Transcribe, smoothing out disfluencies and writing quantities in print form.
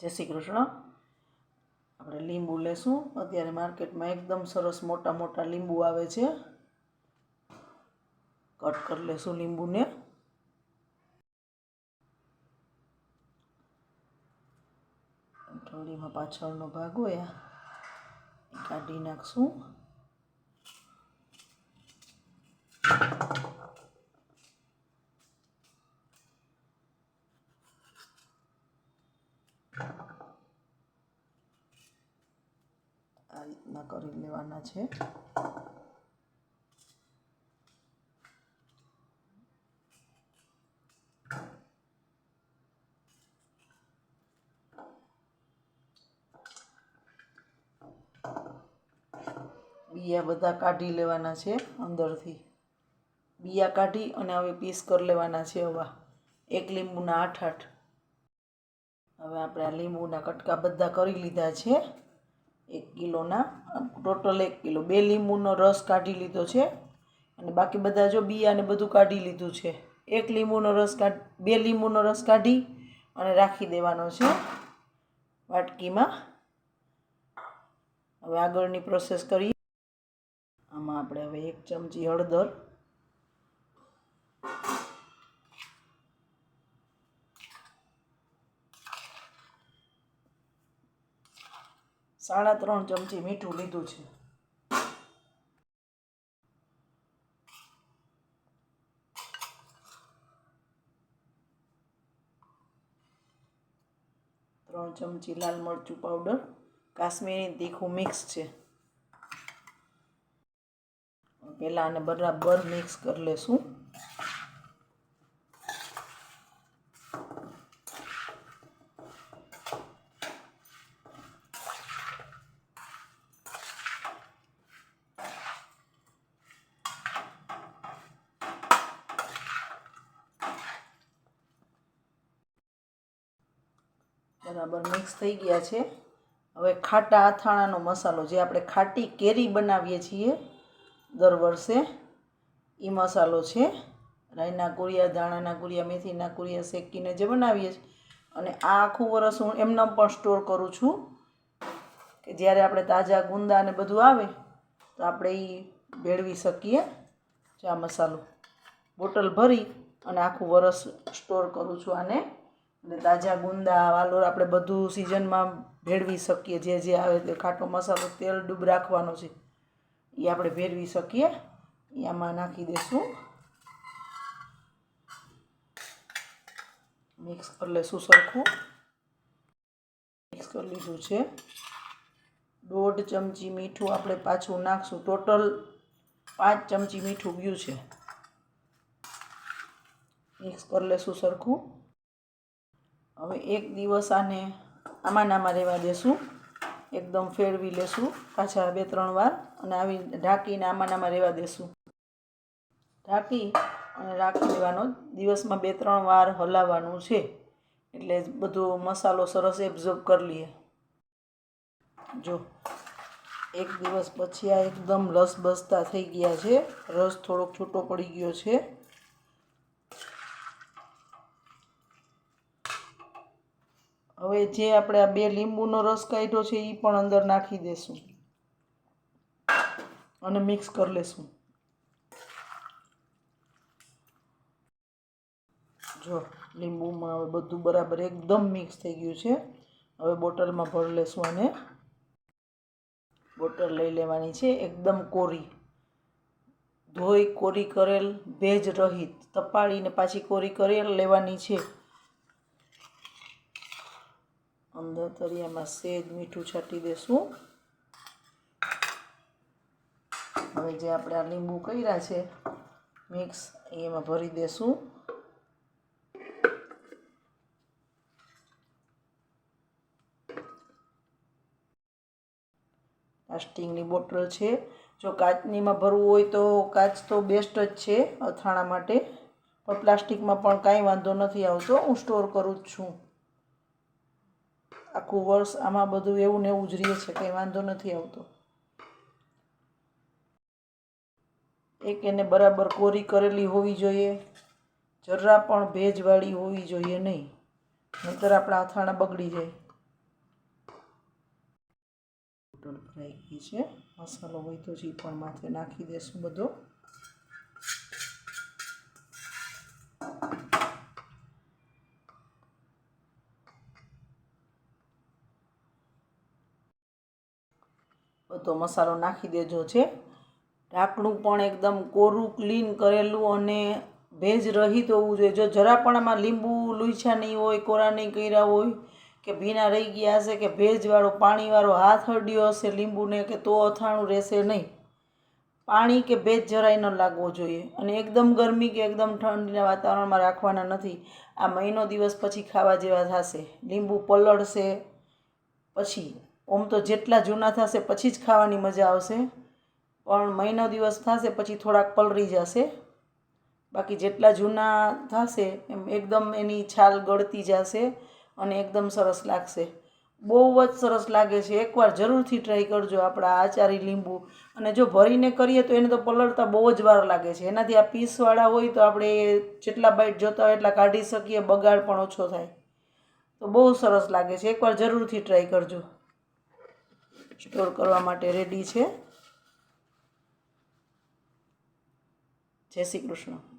જય શ્રી કૃષ્ણ। આપણે લીંબુ લેશું। અત્યારે માર્કેટમાં એકદમ સરસ મોટા મોટા લીંબુ આવે છે। કટ કરી લેશું લીંબુને। થોડીમાં પાછળનો ભાગ હોય એ કાઢી નાખશું। આ રીતના કરી લેવાના છે। बिया बधा काढी लेवाना छे। अंदरथी बिया काढी अने हवे पीस कर लेवाना छे। हवा एक લીંબુના 8 हवे आपणे आ લીંબુના कटका बधा करी लीधा छे। 1 किलोना टोटल 1 किलो 2 લીંબુનો रस काढी लीधो छे अने बाकी बधा जो बिया ने बधुं काढी लीधुं छे। 1 લીંબુનો रस 2 લીંબુનો रस काढी अने राखी देवानो छे वाटकीमां। हवे आगळनी प्रोसेस करीए। आमां आपणे हवे 1 चमची हळदर, 3.5 चमची मीठું લીધું છે। ત્રણ ચમચી लाल मरचું पाउडर, काश्मीरी तीखું मिक्स છે। पहला आने बराबर मिक्स कर लेशुं। बराबर मिक्स थई गया छे। हवे खाटा आथाणानो मसालो जे आपणे खाटी केरी बनावीए छीए दर वर्षे ई मसालो छे। राईना कुरिया, धाणाना कुरिया, मेथीना कुरिया शेकीने जे बनावीए छीए अने आ आखुं वरस हूँ एमनेम पण स्टोर करूँ छूं के ज्यारे आपणे ताजा गुंदा ने बधुं आवे तो आपणे ई भेळवी सकीए। आ मसालो बोटल भरी अने आखुं वरस स्टोर करूँ छूं आने। अने ताजा गुंदा वालोर आपणे बधुं सीजनमां भेळवी सकीए। जे जे आवे ते खाटो मसालो तेल डूब राखवानो छे ई आपणे भेळवी सकीए। ई आमां नाखी देशुं। मिक्स कर लेशुं सरखुं। मिक्स कर लीधुं छे। 1.5 चमची मीठुं आपणे पाछुं नाखशुं। टोटल 5 चमची मीठुं गयुं छे। मिक्स कर लेशुं सरखुं। हवे 1 दिवस आने आमां नामां रहेवा देशुं। एकदम फेरवी लेशुं पाछा 2-3 वार अने आवी ढांकीने आमां नामां रहेवा देशुं। ढांकी अने राखी देवानो। दिवसमां 2-3 वार हलाववानुं छे एटले बधो मसालो सरस एब्जॉर्ब कर लीए। जो 1 दिवस पछी आ एकदम लसबसता थई गया छे। रस थोड़ोक छूटो पड़ी गयो छे। हवे जे आपणे आ 2 લીંબુનો रस काढ्यो छे ई पण अंदर नाखी देशुं अने मिक्स कर लेशुं। जो લીંબુમાં હવે બધું બરાબર એકદમ મિક્સ થઈ ગયું છે। હવે બોટલમાં ભરી લેશું અને બોટલ લઈ લેવાની છે એકદમ કોરી, ધોઈ કોરી કરેલ, ભેજ રહિત, તપાડીને પાછી કોરી કરેલ લેવાની છે। અંદર તરિયામાં સેજ મીઠું છાંટી દેશું। હવે જે આપણે આ લીંબુ કર્યા છે મિક્સ એમાં ભરી દેશું। प्लास्टिकनी बोटल है। जो काचनी में भरवू होय तो काच तो बेस्ट ज छे अथाणा माटे, पण प्लास्टिक में पण कांई वांधो नथी आवतो। हूँ स्टोर करूँ ज छूं। आखुं वर्ष आमां बधुं एवुं ने एवुं ज रहे छे, कांई वांधो नथी आवतो। एक एने बराबर कोरी करेली होवी जोईए। जरा पण भेजवाળી होवी जोईए नहीं, नहींतर आपणा અથાણા બગડી જાય। ટોટલ ફ્રાઈ ગઈ છે. મસાલો હોય તો જ પણ માથે નાખી દઈશું બધો. બધો મસાલો નાખી દેજો છે. ઢાંકણું પણ એકદમ કોરું ક્લીન કરેલું અને ભેજ રહિત હોવું જોઈએ. જો જરા પણ આમાં લીંબુ લૂછા નહીં હોય, કોરા નહીં કર્યા હોય કે ભીના રહી ગયા હશે કે ભેજવાળો પાણીવાળો હાથ અડ્યો હશે લીંબુને કે તો અથાણું રહેશે નહીં. પાણી કે ભેજ જરાય ન લાગવો જોઈએ. અને એકદમ ગરમી કે એકદમ ઠંડીના વાતાવરણમાં રાખવાના નથી. આ મહિનો દિવસ પછી ખાવા જેવા થશે. લીંબુ પલળશે પછી. ઓમ તો જેટલા જૂના થશે પછી જ ખાવાની મજા આવશે, પણ મહિનો દિવસ થશે પછી થોડાક પલળી જશે. બાકી જેટલા જૂના થશે એમ એકદમ એની છાલ ગળતી જશે અને એકદમ સરસ લાગશે. બહુ જ સરસ લાગે છે. એકવાર જરૂરથી ટ્રાય કરજો આપણા આચારી લીંબુ. અને જો ભરીને કરીએ તો એને તો પલળતા બહુ જ વાર લાગે છે. એનાથી આ પીસવાળા હોય તો આપણે જેટલા બાઈટ જોતા હોય એટલા કાઢી શકીએ, બગાડ પણ ઓછો થાય. તો બહુ સરસ લાગે છે. એકવાર જરૂરથી ટ્રાય કરજો. સ્ટોર કરવા માટે રેડી છે. જય શ્રી કૃષ્ણ.